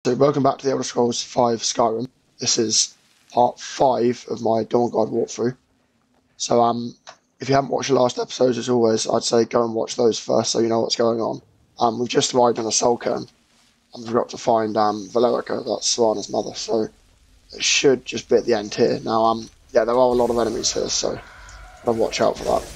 So welcome back to the Elder Scrolls V Skyrim. This is part 5 of my Dawnguard walkthrough. So if you haven't watched the last episodes, as always, I'd say go and watch those first so you know what's going on. We've just arrived on a soul cairn, and we've got to find Valerica, that's Serana's mother, so it should just be at the end here. Now, yeah, there are a lot of enemies here, so gotta watch out for that.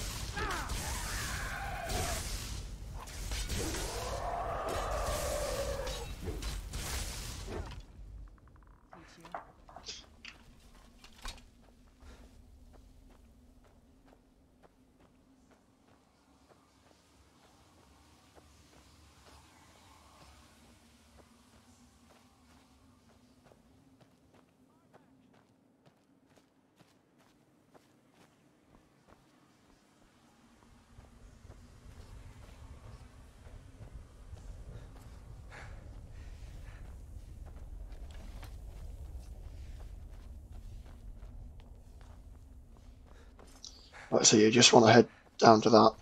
Right, so you just want to head down to that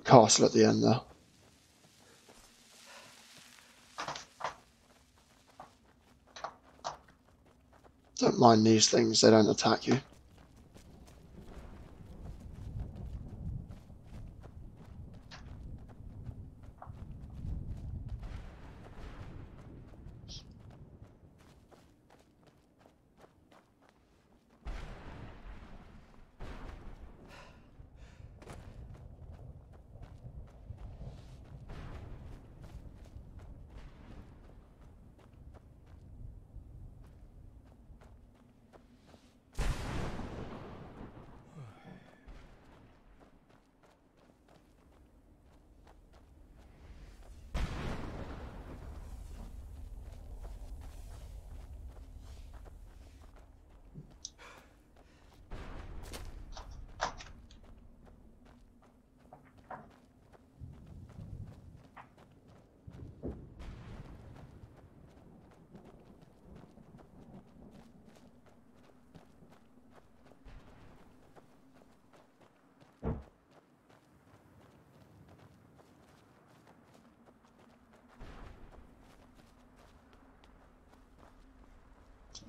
castle at the end there. Don't mind these things, they don't attack you.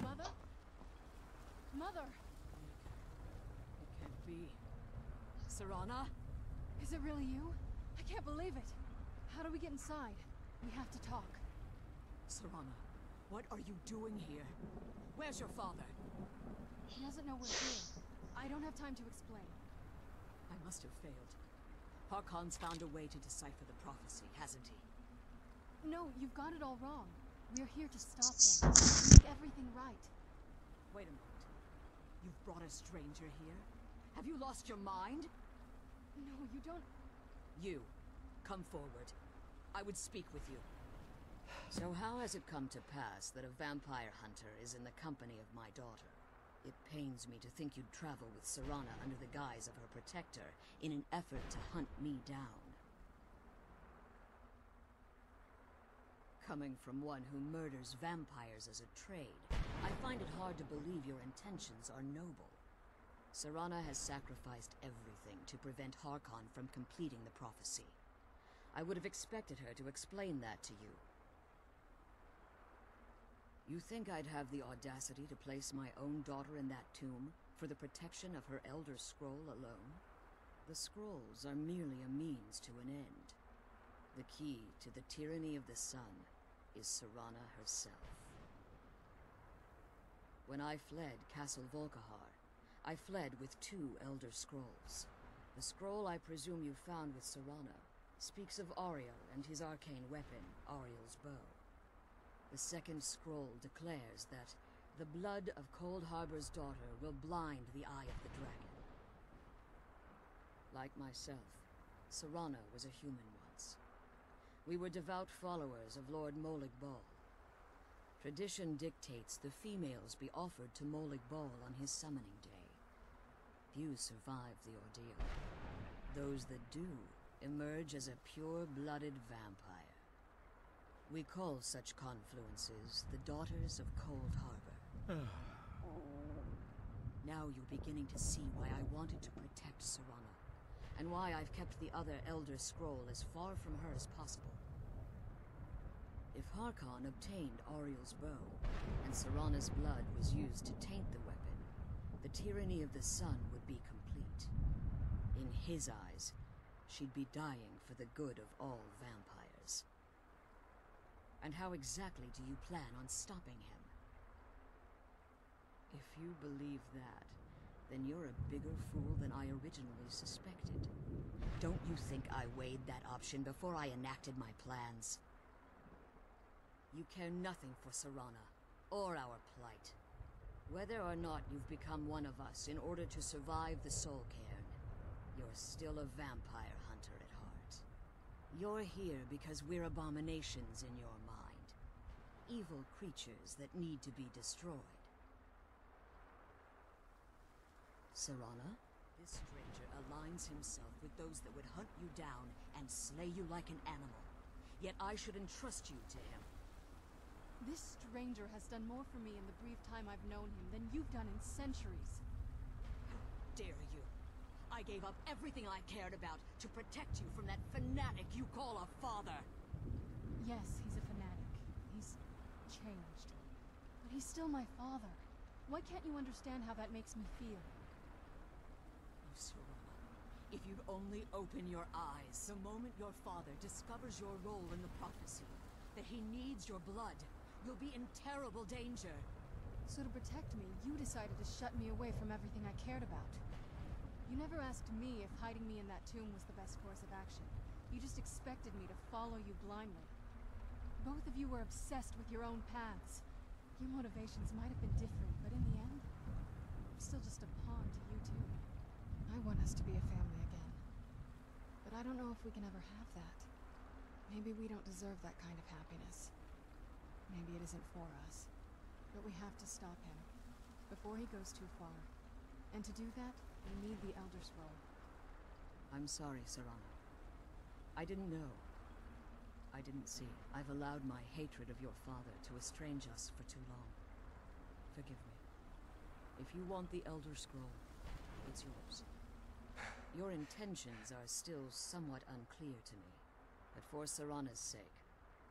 Mother? Mother! It can't be. Serana? Is it really you? I can't believe it. How do we get inside? We have to talk. Serana, what are you doing here? Where's your father? He doesn't know we're here. I don't have time to explain. I must have failed. Harkon's found a way to decipher the prophecy, hasn't he? No, you've got it all wrong. We're here to stop him. To make everything right. Wait a moment. You've brought a stranger here? Have you lost your mind? No, you don't... You, come forward. I would speak with you. So how has it come to pass that a vampire hunter is in the company of my daughter? It pains me to think you'd travel with Serana under the guise of her protector in an effort to hunt me down. Coming from one who murders vampires as a trade, I find it hard to believe your intentions are noble. Serana has sacrificed everything to prevent Harkon from completing the prophecy. I would have expected her to explain that to you. You think I'd have the audacity to place my own daughter in that tomb for the protection of her Elder Scroll alone? The scrolls are merely a means to an end. The key to the tyranny of the sun is Serana herself. When I fled Castle Volkihar, I fled with 2 Elder Scrolls. The scroll I presume you found with Serana speaks of Ariel and his arcane weapon, Ariel's bow. The second scroll declares that the blood of Cold Harbor's daughter will blind the eye of the dragon. Like myself, Serana was a human once. We were devout followers of Lord Molig Bal. Tradition dictates the females be offered to Molig Bal on his summoning day. Few survive the ordeal. Those that do emerge as a pure-blooded vampire. We call such confluences the Daughters of Cold Harbor. Now you're beginning to see why I wanted to protect Serana, and why I've kept the other Elder Scroll as far from her as possible. If Harkon obtained Ariel's bow, and Serana's blood was used to taint the weapon, the tyranny of the sun would be complete. In his eyes, she'd be dying for the good of all vampires. And how exactly do you plan on stopping him? If you believe that, then you're a bigger fool than I originally suspected. Don't you think I weighed that option before I enacted my plans? You care nothing for Serana, or our plight. Whether or not you've become one of us in order to survive the Soul Cairn, you're still a vampire hunter at heart. You're here because we're abominations in your mind. Evil creatures that need to be destroyed. Serana, this stranger aligns himself with those that would hunt you down and slay you like an animal. Yet I should entrust you to him. This stranger has done more for me in the brief time I've known him than you've done in centuries. How dare you! I gave up everything I cared about to protect you from that fanatic you call a father! Yes, he's a fanatic. He's changed. But he's still my father. Why can't you understand how that makes me feel? Oh, Serana, if you'd only open your eyes the moment your father discovers your role in the prophecy, that he needs your blood, you'll be in terrible danger. So to protect me, you decided to shut me away from everything I cared about. You never asked me if hiding me in that tomb was the best course of action. You just expected me to follow you blindly. Both of you were obsessed with your own paths. Your motivations might have been different, but in the end, I'm still just a pawn to you two. I want us to be a family again. But I don't know if we can ever have that. Maybe we don't deserve that kind of happiness. Maybe it isn't for us. But we have to stop him before he goes too far. And to do that, we need the Elder Scroll. I'm sorry, Serana. I didn't know. I didn't see. I've allowed my hatred of your father to estrange us for too long. Forgive me. If you want the Elder Scroll, it's yours. Your intentions are still somewhat unclear to me, but for Serana's sake,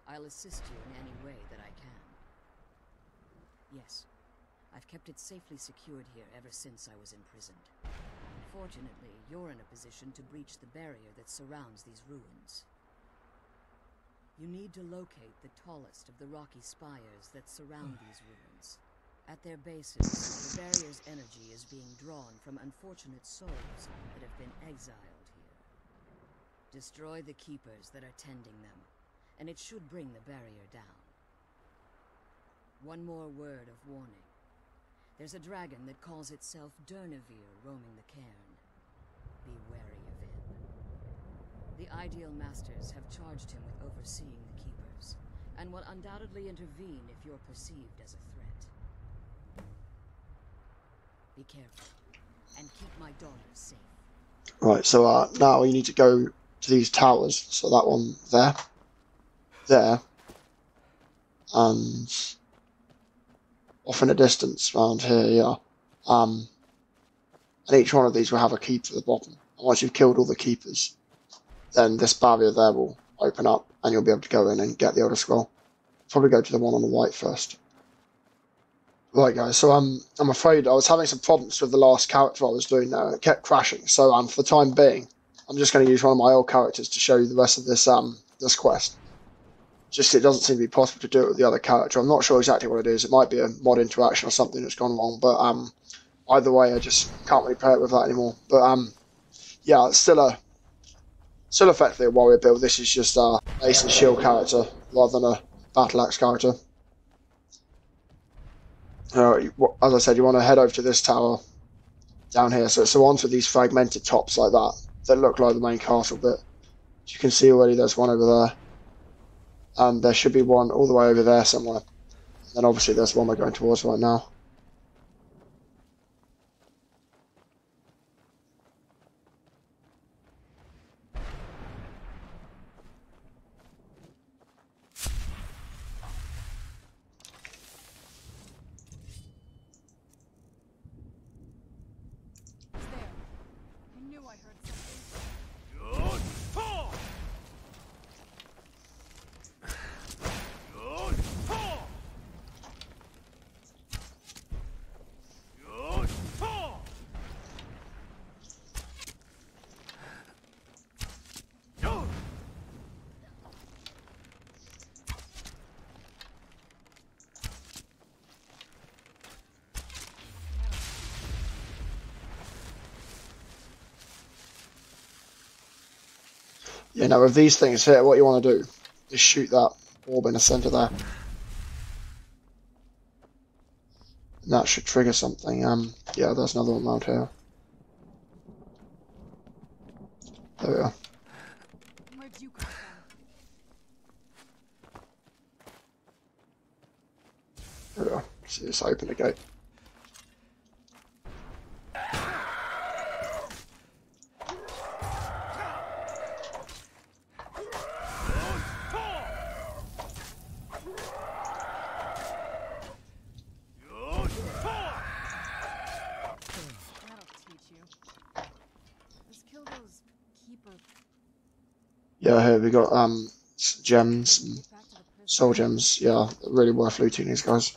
I'll assist you in any way that I can. Yes, I've kept it safely secured here ever since I was imprisoned. Fortunately, you're in a position to breach the barrier that surrounds these ruins. You need to locate the tallest of the rocky spires that surround these ruins. At their bases, the barrier's energy is being drawn from unfortunate souls that have been exiled here. Destroy the keepers that are tending them, and it should bring the barrier down. One more word of warning. There's a dragon that calls itself Durnevere roaming the cairn. Be wary of him. The Ideal Masters have charged him with overseeing the keepers, and will undoubtedly intervene if you're perceived as a threat. Be careful, and keep my daughter safe. Right, so now you need to go to these towers. So that one there, and off in the distance around here, yeah. And each one of these will have a keeper at the bottom. And once you've killed all the keepers, then this barrier there will open up, and you'll be able to go in and get the Elder Scroll. Probably go to the one on the right first. Right, guys, so I'm afraid I was having some problems with the last character I was doing there. It kept crashing, so for the time being, I'm just going to use one of my old characters to show you the rest of this this quest. Just it doesn't seem to be possible to do it with the other character. I'm not sure exactly what it is. It might be a mod interaction or something that's gone wrong, but either way, I just can't really play it with that anymore. But yeah, it's still effectively a warrior build. This is just a ace and shield character rather than a battle axe character. As I said, you want to head over to this tower down here. So it's the ones with these fragmented tops like that look like the main castle bit. As you can see already, there's one over there. And there should be one all the way over there somewhere. And then obviously there's one we're going towards right now. Yeah, now with these things here, what you want to do is shoot that orb in the center there. And that should trigger something. Yeah, there's another one around here. There we are. Where'd you come from? There we are. See, just open the gate. Yeah, here we got gems and soul gems. Yeah, really worth looting these guys.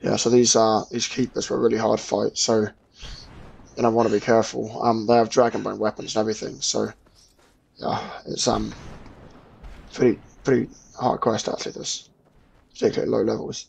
Yeah, so these keepers were a really hard fight, so I want to be careful. They have dragonbone weapons and everything, so yeah, it's pretty hard quest actually. This, particularly at low levels.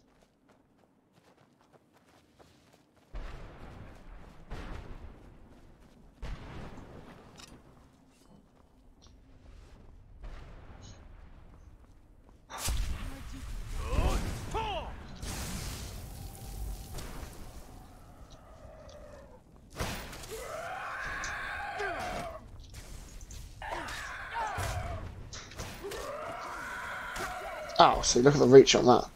Ow, see, look at the reach on that.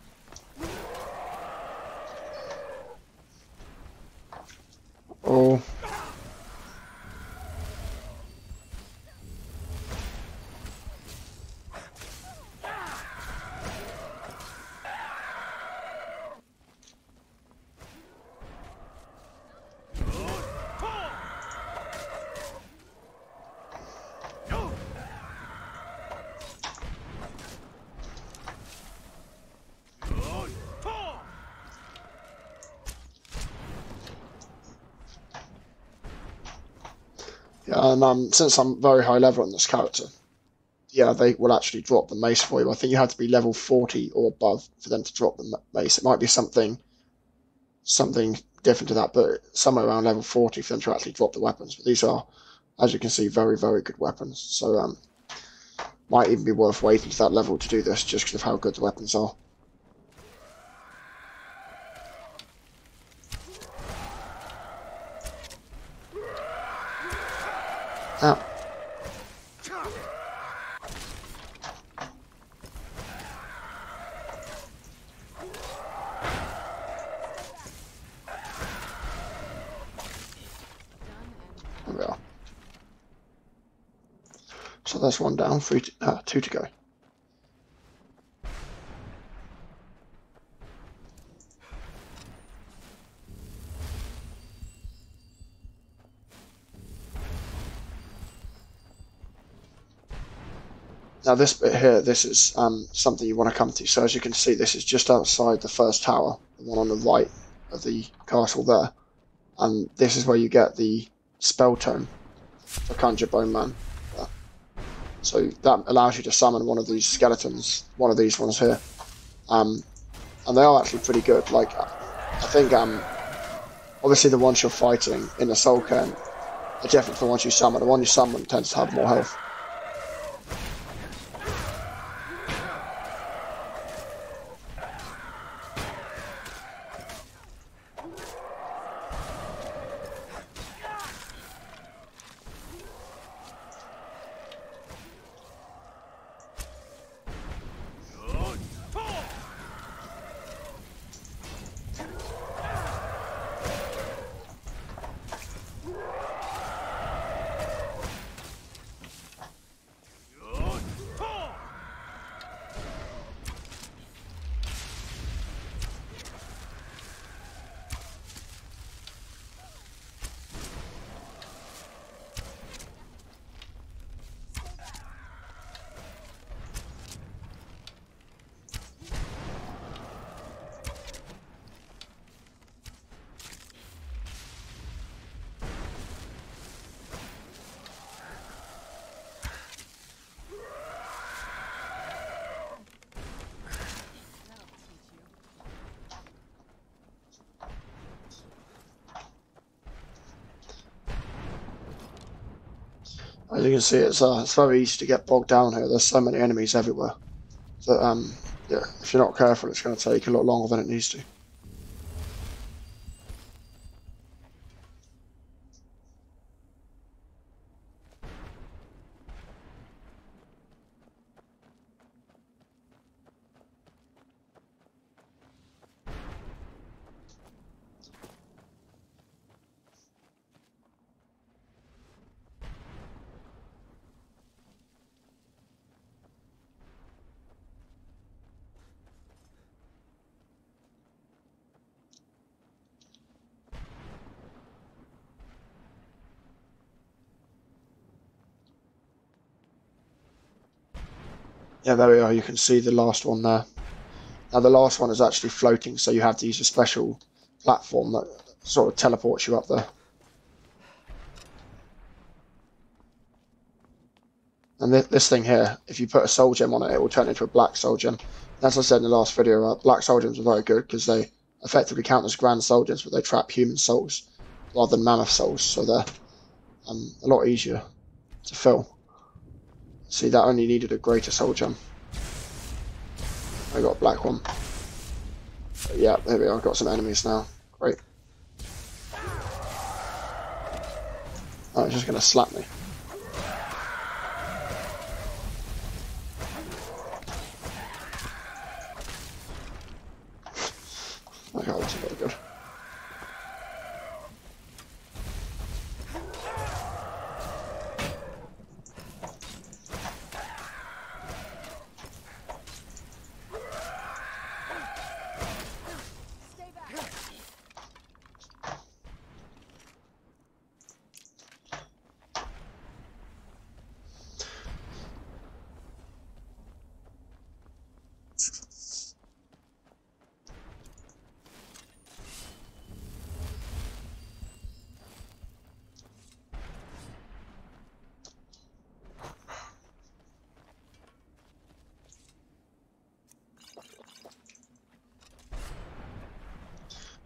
Oh. Yeah, and since I'm very high level on this character, yeah, they will actually drop the mace for you. I think you have to be level 40 or above for them to drop the mace. It might be something different to that, but somewhere around level 40 for them to actually drop the weapons. But these are, as you can see, very, very good weapons. So might even be worth waiting to that level to do this, just because of how good the weapons are. Ow. There we are. So that's one down, two to go. Now this bit here, this is something you want to come to. So as you can see, this is just outside the first tower, the one on the right of the castle there. And this is where you get the spell tome for Conjure Boneman. So that allows you to summon one of these skeletons, one of these ones here. And they are actually pretty good. Like, I think, obviously the ones you're fighting in the Soul Cairn are different from the ones you summon. The one you summon tends to have more health. As you can see, it's very easy to get bogged down here. There's so many enemies everywhere that yeah, if you're not careful, it's going to take a lot longer than it needs to. Yeah, there we are. You can see the last one there. Now the last one is actually floating, so you have to use a special platform that sort of teleports you up there. And this thing here, if you put a soul gem on it, it will turn into a black soul gem. As I said in the last video, black soul gems are very good because they effectively count as grand soul gems, but they trap human souls rather than mammoth souls, so they're a lot easier to fill. See, that only needed a greater soul gem. I got a black one. But yeah, there we are. I've got some enemies now. Great. Oh, it's just going to slap me. Okay, that's very good.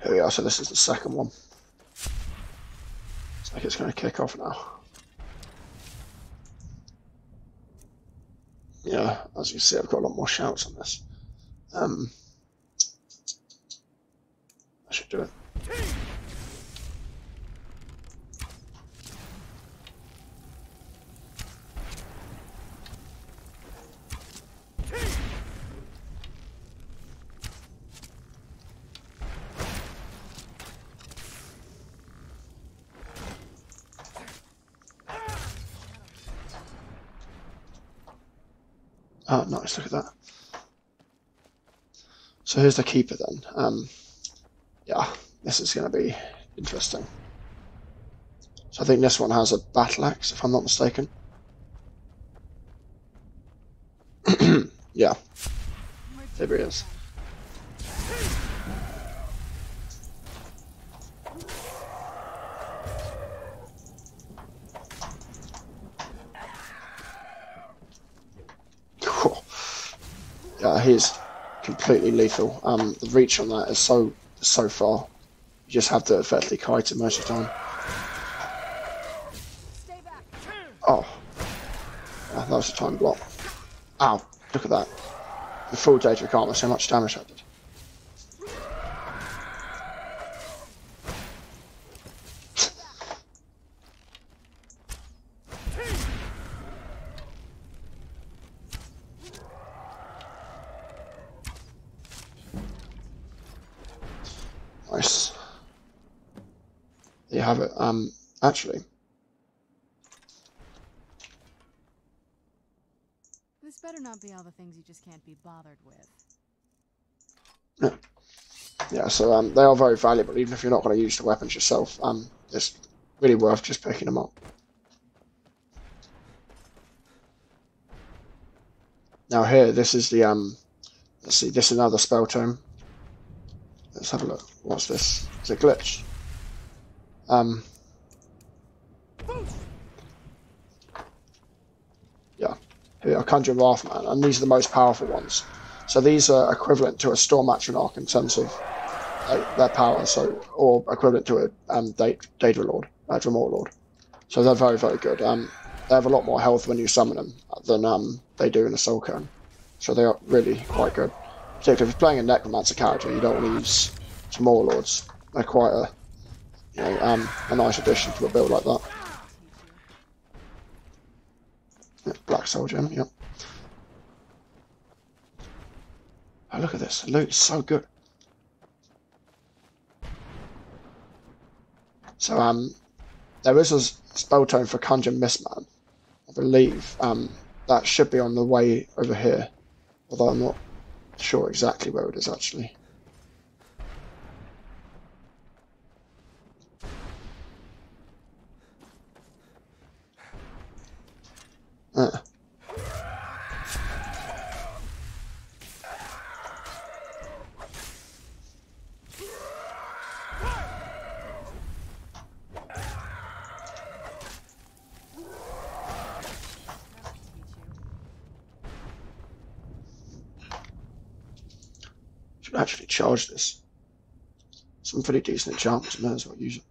Here we are, so this is the second one. It's like it's going to kick off now. Yeah, as you see, I've got a lot more shouts on this. I should do it. Oh, nice, look at that. So here's the keeper then. Yeah, this is going to be interesting. So I think this one has a battle axe, if I'm not mistaken. Yeah, there he is. Yeah, he's completely lethal. The reach on that is so far. You just have to effectively kite him most of the time. Oh, yeah, that was a time block. Ow! Look at that. The full data of karma, so much damage I did. Nice. There you have it. Actually, this better not be all the things you just can't be bothered with. yeah. So they are very valuable, even if you're not going to use the weapons yourself. It's really worth just picking them up. Now here, this is the let's see, this is another spell tome. Let's have a look. What's this? It's a glitch. Yeah. Here, I conjure wrathman, and these are the most powerful ones. So these are equivalent to a storm atronach in terms of their power, so or equivalent to a Daedra Lord, Dremor Lord. So they're very, very good. they have a lot more health when you summon them than they do in a soul cone. So they are really quite good. Particularly if you're playing a necromancer character, you don't want to use some warlords. They're quite a, you know, a nice addition to a build like that. Yeah, Black Soul Gem, yep. Oh, look at this. The loot is so good. So, there is a spell tome for Conjure Mistman. I believe that should be on the way over here. Although I'm not sure exactly where it is actually. Should actually charge this. Some pretty decent enchantments, may as well use it.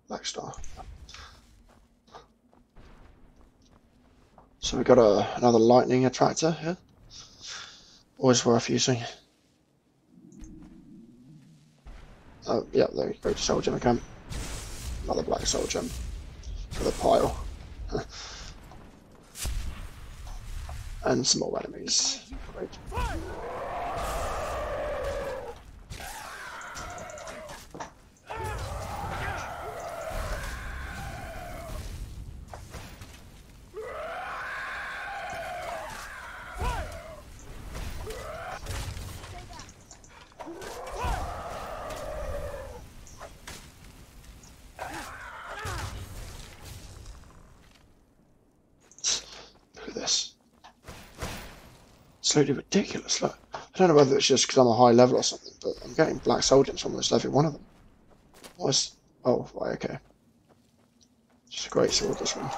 Black Star. So we got another lightning attractor here. Always worth using. Oh, yeah, there we go. Soul Gem again. Another Black Soul Gem for the pile. And some more enemies. Great. Absolutely ridiculous. Look, I don't know whether it's just because I'm a high level or something, but I'm getting Black Soul Gems almost every one of them. What's... Oh, right, okay. Just a great sword, this one.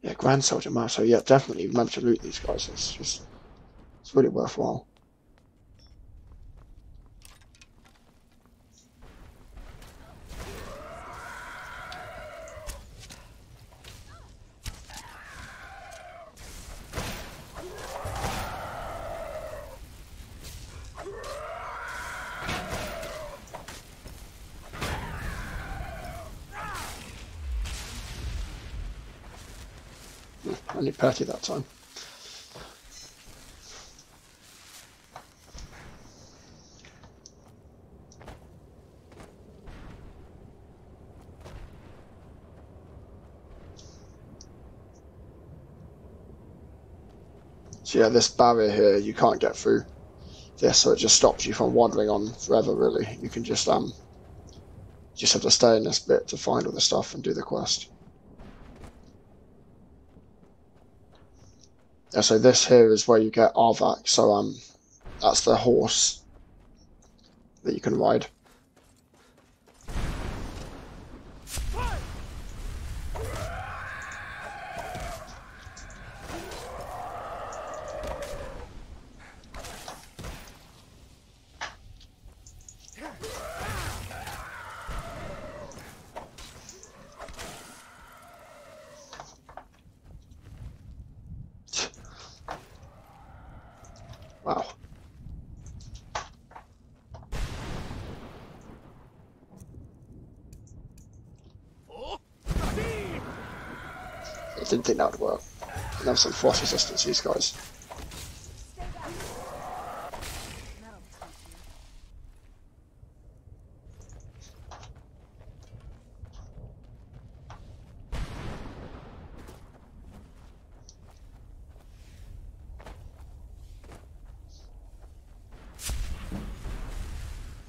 Yeah, Grand Soldier Map, so yeah, definitely you've managed to loot these guys. It's really worthwhile. Only Patty that time. So yeah, this barrier here, you can't get through this, so it just stops you from wandering on forever, really. You can just have to stay in this bit to find all the stuff and do the quest. Yeah, so this here is where you get Arvak, so that's the horse that you can ride. Wow. I didn't think that would work. They have some force resistance, these guys.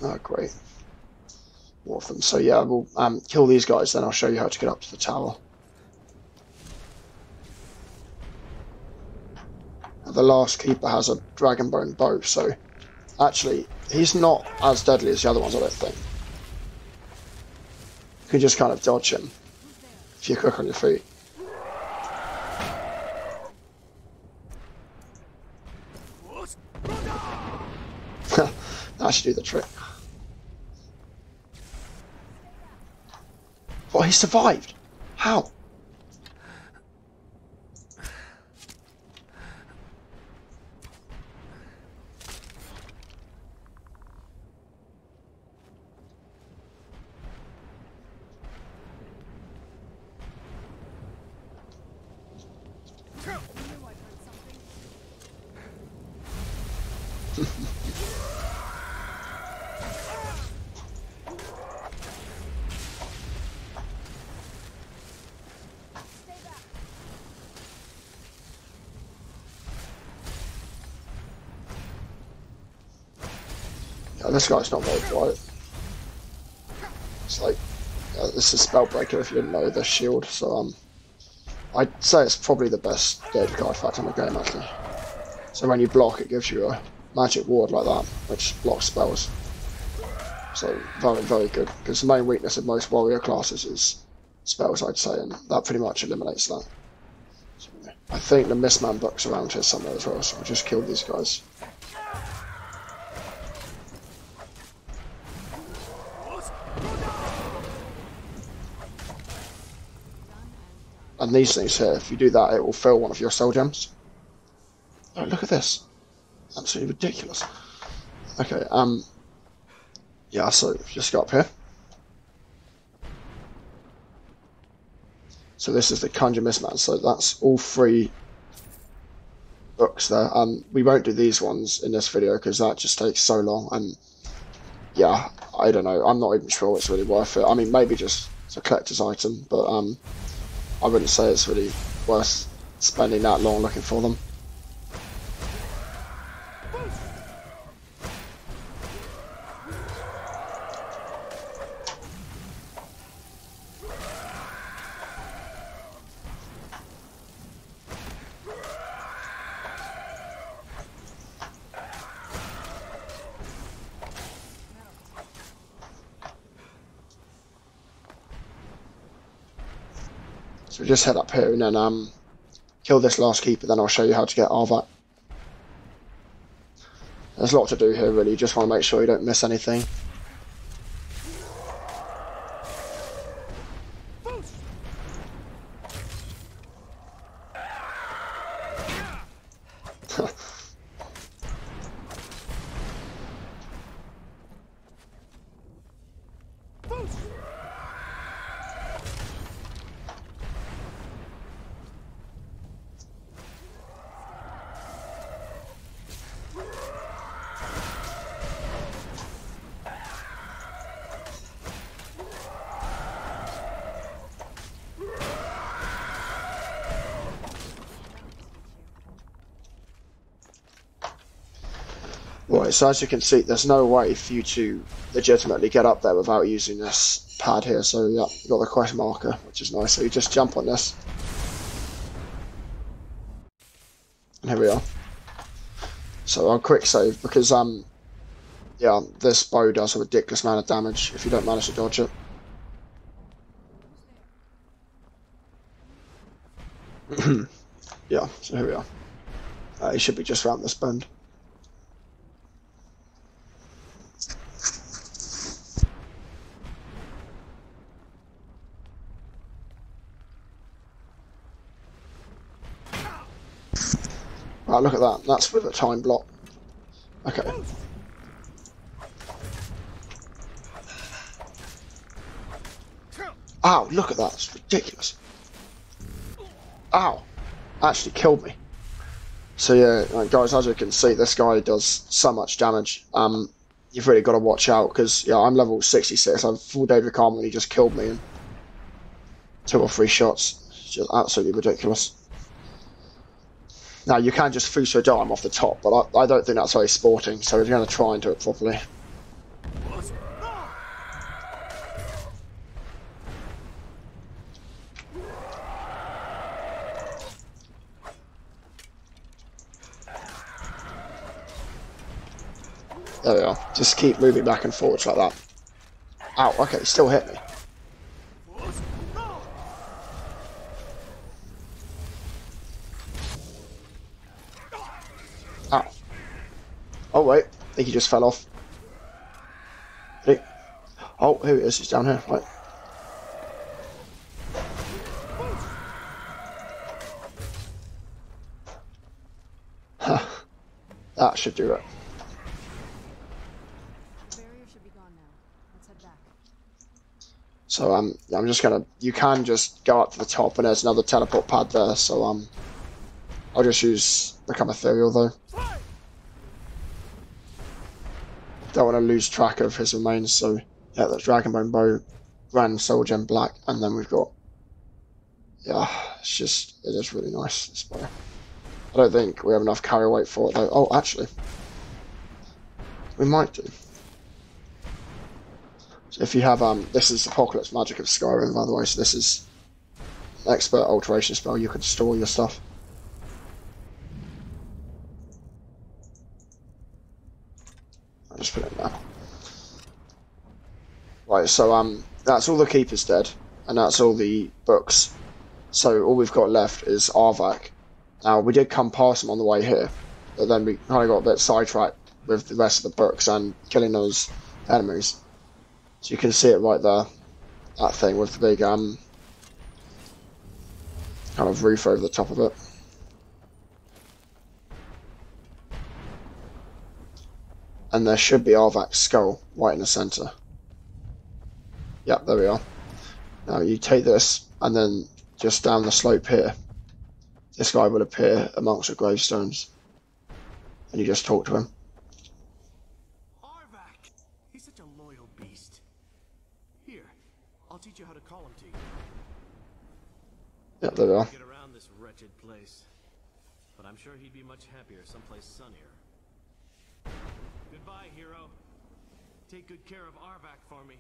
Oh, great. More of them. So yeah, we'll kill these guys, then I'll show you how to get up to the tower. The last keeper has a dragonbone bow, so actually he's not as deadly as the other ones, I don't think. You can just kind of dodge him if you're quick on your feet. actually do the trick. What, he survived? How? Yeah, this guy's not very quiet. It's like, this is Spellbreaker if you didn't know the shield, so I'd say it's probably the best danger artifact in the game actually. So when you block, it gives you a magic ward like that, which blocks spells. So very, very good, because the main weakness of most warrior classes is spells, I'd say, and that pretty much eliminates that. So, I think the mistman book's around here somewhere as well, so we'll just kill these guys. And these things here, if you do that, it will fill one of your soul gems. Oh, look at this. Absolutely ridiculous. Okay, yeah, so just go up here. So this is the Conjure Mistman, so that's all 3 books there. We won't do these ones in this video because that just takes so long, and yeah, I don't know, I'm not even sure it's really worth it. I mean, maybe just it's a collector's item, but I wouldn't say it's really worth spending that long looking for them. So just head up here and then kill this last keeper, then I'll show you how to get Arvak. There's a lot to do here really, you just want to make sure you don't miss anything. Right, so as you can see, there's no way for you to legitimately get up there without using this pad here. So yeah, you've got the quest marker, which is nice. So you just jump on this. And here we are. So I'll quick save because yeah, this bow does a ridiculous amount of damage if you don't manage to dodge it. Yeah, so here we are. He should be just around this bend. Right, look at that. That's with a time block. Okay. Ow, look at that. It's ridiculous. Ow. Actually killed me. So yeah, guys, as you can see, this guy does so much damage. You've really got to watch out, because yeah, I'm level 66. I have full Daedric armor and he just killed me in 2 or 3 shots. It's just absolutely ridiculous. Now, you can just Fuso Dime off the top, but I don't think that's very sporting, so we're going to try and do it properly. There we are. Just keep moving back and forwards like that. Ow, okay, still hit me. Ow. Oh wait, I think he just fell off. Oh, here he is. He's down here. Right. That should do it. The barrier should be gone now. Let's head back. So I'm just gonna. You can just go up to the top, and there's another teleport pad there. So I'll just use become ethereal though. Don't want to lose track of his remains. So yeah, the dragonbone bow, grand soul gem black, and then we've got. Yeah, it is really nice. This bow. I don't think we have enough carry weight for it though. Oh, actually, we might do. So if you have this is Apocalypse Magic of Skyrim, by the way. So this is expert alteration spell. You can store your stuff. I'll just put it in there. Right. So that's all the keepers dead, and that's all the books. So all we've got left is Arvak. Now, we did come past him on the way here, but then we kind of got a bit sidetracked with the rest of the books and killing those enemies. So you can see it right there, that thing with the big kind of roof over the top of it. And there should be Arvak's skull right in the centre. Yep, there we are. Now you take this, and then just down the slope here, this guy will appear amongst the gravestones, and you just talk to him. Arvak! He's such a loyal beast. Here, I'll teach you how to call him to you. Yep, there we are. Get around this wretched place, but I'm sure he'd be much happier someplace sunnier. Goodbye, hero. Take good care of Arvak for me.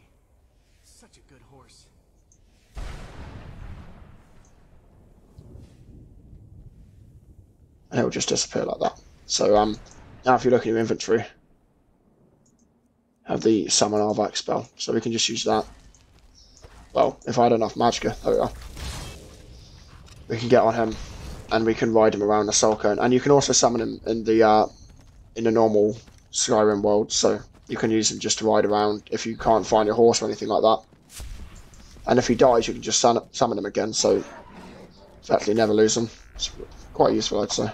Such a good horse. And it will just disappear like that. So now if you look at your inventory, have the summon Arvak spell, so we can just use that. Well, if I had enough magicka, there we are. We can get on him, and we can ride him around the soul cone, and you can also summon him in the normal Skyrim world, so you can use him just to ride around if you can't find your horse or anything like that. And if he dies, you can just summon him again, so exactly never lose him. It's quite useful, I'd say.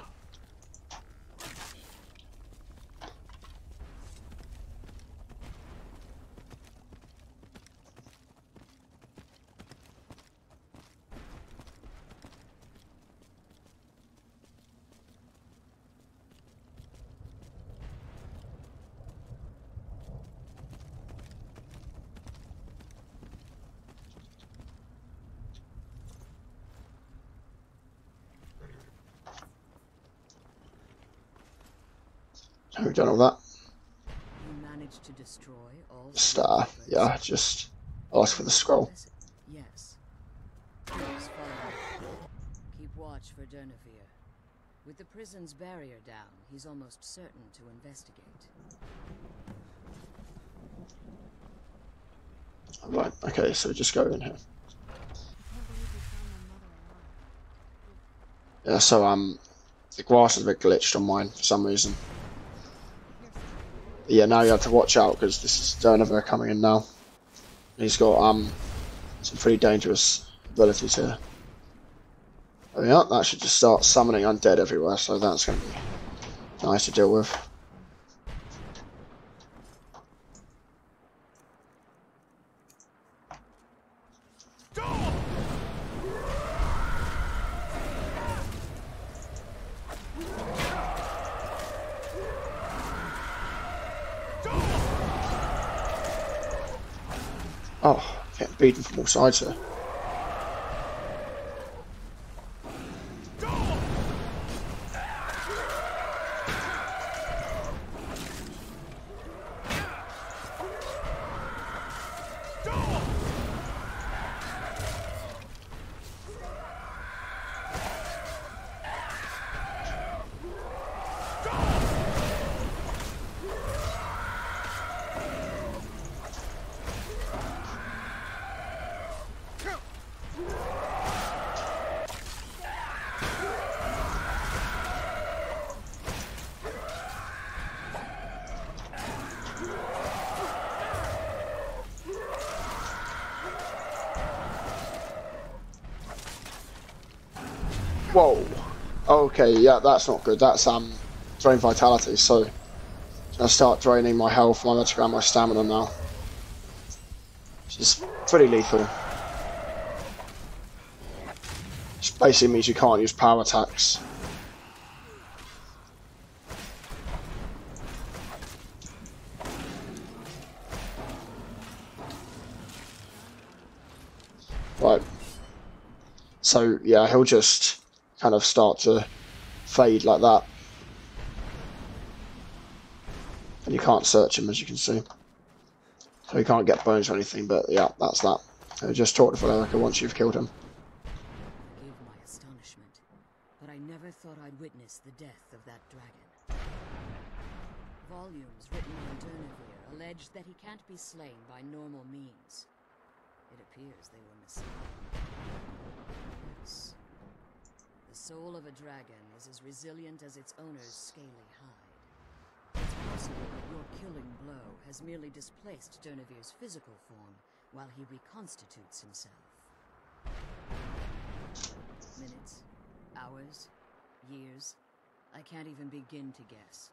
So we've done all that. You managed to destroy all Star, yeah, just ask for the scroll. Yes. Please follow me. Keep watch for Durnavir. With the prison's barrier down, he's almost certain to investigate. Right, okay, so just go in here. Yeah, so the grass is a bit glitched on mine for some reason. But yeah, now you have to watch out because this is Durnavir coming in now. He's got some pretty dangerous abilities here. Oh yeah, that should just start summoning undead everywhere, so that's going to be nice to deal with. Oh, getting beaten from all sides here. Whoa. Okay, yeah, that's not good. That's drain vitality. So I'm gonna start draining my health, my magic, and my stamina now. Which is pretty lethal. Which basically means you can't use power attacks. Right. So yeah, he'll just kind of start to fade like that. And you can't search him, as you can see. So you can't get bones or anything, but yeah, that's that. So just talk to Valerica once you've killed him. Forgive my astonishment, but I never thought I'd witness the death of that dragon. Volumes written on Durnevere allege that he can't be slain by normal means. It appears they were mistaken. Yes. The soul of a dragon is as resilient as its owner's scaly hide. It's possible that your killing blow has merely displaced Durnevere's physical form while he reconstitutes himself. Minutes, hours, years, I can't even begin to guess.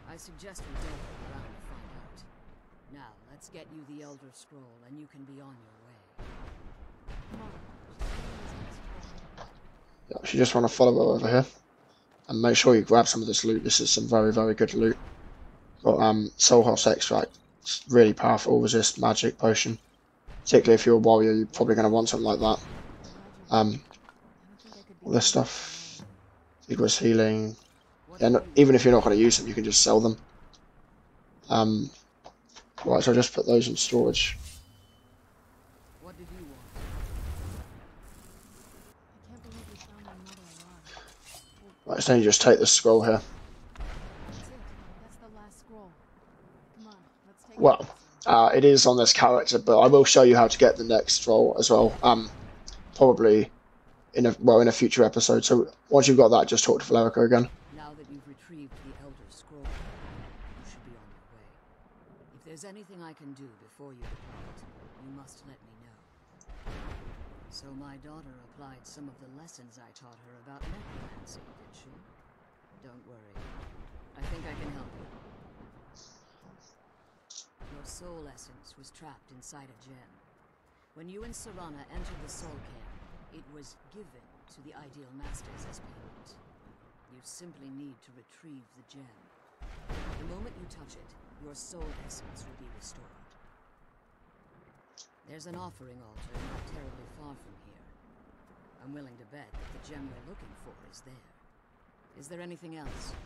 I suggest we don't look around to find out. Now, let's get you the Elder Scroll and you can be on your way. Yeah, if you just want to follow her over here. And make sure you grab some of this loot. This is some very, very good loot. Got Soul Heart's Extract. It's really powerful, resist magic potion. Particularly if you're a warrior, you're probably going to want something like that. All this stuff. Vigorous healing. Yeah, no, even if you're not going to use them, you can just sell them. Right, so I'll just put those in storage. What did you want? I can't believe we found my mother alive. Right, so you just take this scroll here. That's it. That's the last scroll. Come on, let's take Well, it is on this character, but I will show you how to get the next scroll as well. Probably in a future episode. So once you've got that, just talk to Valerica again. Now that you've retrieved the Elder Scroll, you should be on your way. If there's anything I can do before you depart, you must let me know. So my daughter applied some of the lessons I taught her about necromancy, did she? Don't worry. I think I can help you. Your soul essence was trapped inside a gem. When you and Serana entered the soul camp, it was given to the Ideal Masters as payment. You simply need to retrieve the gem. The moment you touch it, your soul essence will be restored. There's an offering altar not terribly far from here. I'm willing to bet that the gem we're looking for is there. Is there anything else?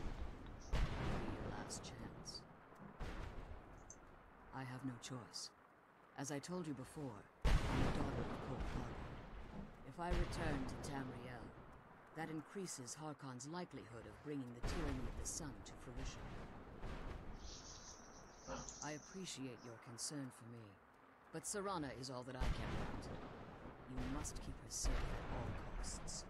Maybe your last chance. I have no choice. As I told you before, I'm the daughter of Cold Harbor. If I return to Tamriel, that increases Harkon's likelihood of bringing the tyranny of the sun to fruition. I appreciate your concern for me, but Serana is all that I care about. You must keep her safe at all costs.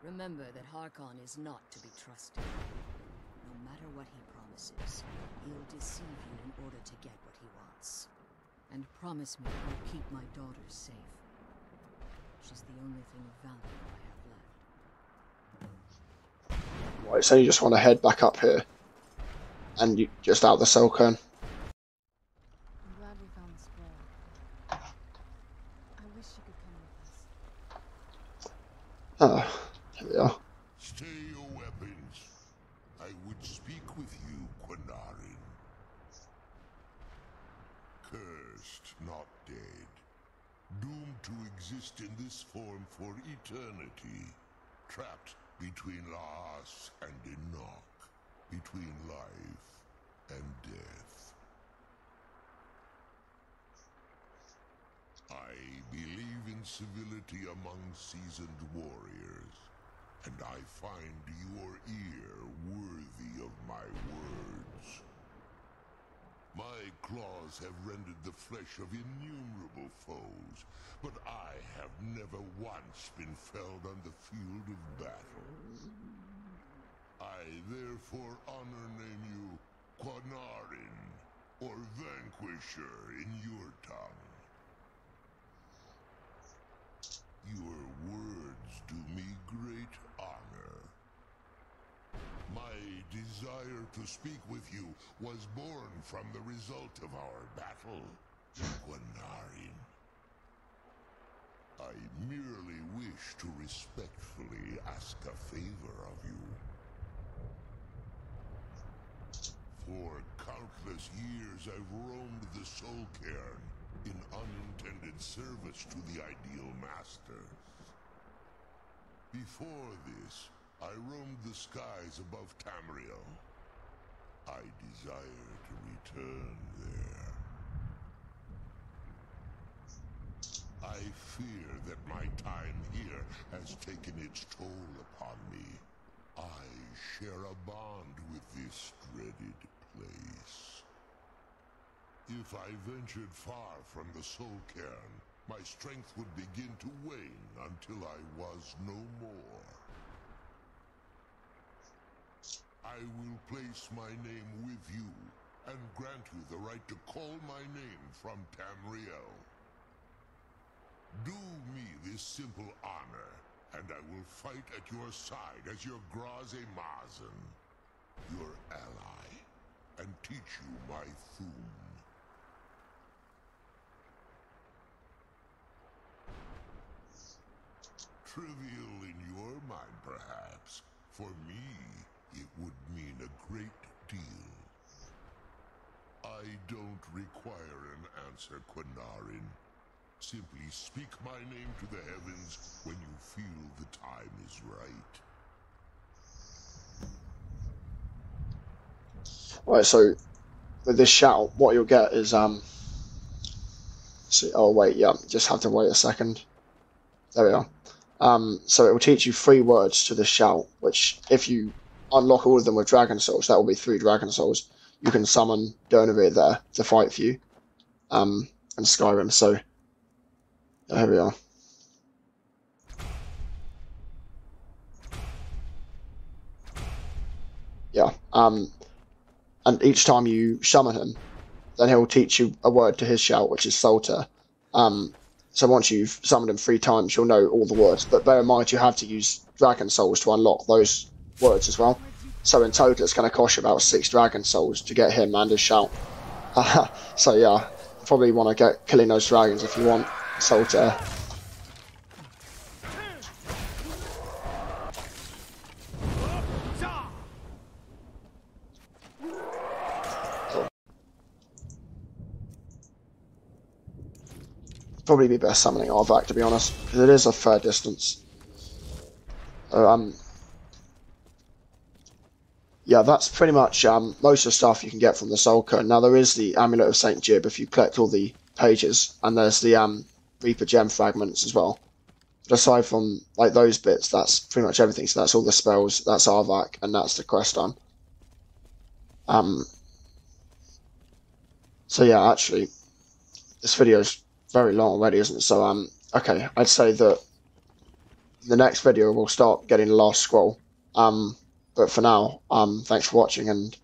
Remember that Harkon is not to be trusted. No matter what he promises, he'll deceive you in order to get what he wants. And promise me you'll keep my daughter safe. She's the only thing of value I have left. Right, so you just want to head back up here. And you just out the cell cone. I'm glad we found the scroll. I wish you could come with us. Here we are. Stay your weapons. I would speak with you, Quinarin. Cursed, not dead. Doomed to exist in this form for eternity. Trapped between Laas and Enoch. Between life and death. I believe in civility among seasoned warriors, and I find your ear worthy of my words. My claws have rended the flesh of innumerable foes, but I have never once been felled on the field of battle. I therefore name you Quinarin, or Vanquisher in your tongue. Your words do me great desire to speak with you was born from the result of our battle, Dawnguard. I merely wish to respectfully ask a favor of you. For countless years I've roamed the Soul Cairn in unintended service to the Ideal Masters. Before this, I roamed the skies above Tamriel. I desire to return there. I fear that my time here has taken its toll upon me. I share a bond with this dreaded place. If I ventured far from the Soul Cairn, my strength would begin to wane until I was no more. I will place my name with you and grant you the right to call my name from Tamriel. Do me this simple honor, and I will fight at your side as your Graze-Mazen, your ally, and teach you my Thum. Trivial in your mind, perhaps. For me, it would mean a great deal. I don't require an answer, Dawnguard. Simply speak my name to the heavens when you feel the time is right. Right, so with this shout, what you'll get is see, oh wait, yeah, just have to wait a second. There we are. So it will teach you 3 words to this shout, which if you unlock all of them with Dragon Souls, that will be 3 Dragon Souls. You can summon Dawnguard there to fight for you, and Skyrim. So here we are. Yeah. And each time you summon him, then he'll teach you a word to his shout, which is Salter. So once you've summoned him 3 times, you'll know all the words. But bear in mind, you have to use Dragon Souls to unlock those words as well. So in total, it's going to cost you about 6 Dragon Souls to get him and his shout. So yeah, probably want to get killing those dragons if you want Salter. Probably be best summoning Arvak, to be honest, because it is a fair distance. Yeah, that's pretty much most of the stuff you can get from the Soul Cairn. Now there is the Amulet of Saint Jib if you collect all the pages, and there's the Reaper Gem fragments as well. But aside from like those bits, that's pretty much everything. So that's all the spells, that's Arvak, and that's the quest done. So yeah, actually, this video's very long already, isn't it? So okay, I'd say that the next video we'll start getting the last scroll. But for now, thanks for watching, and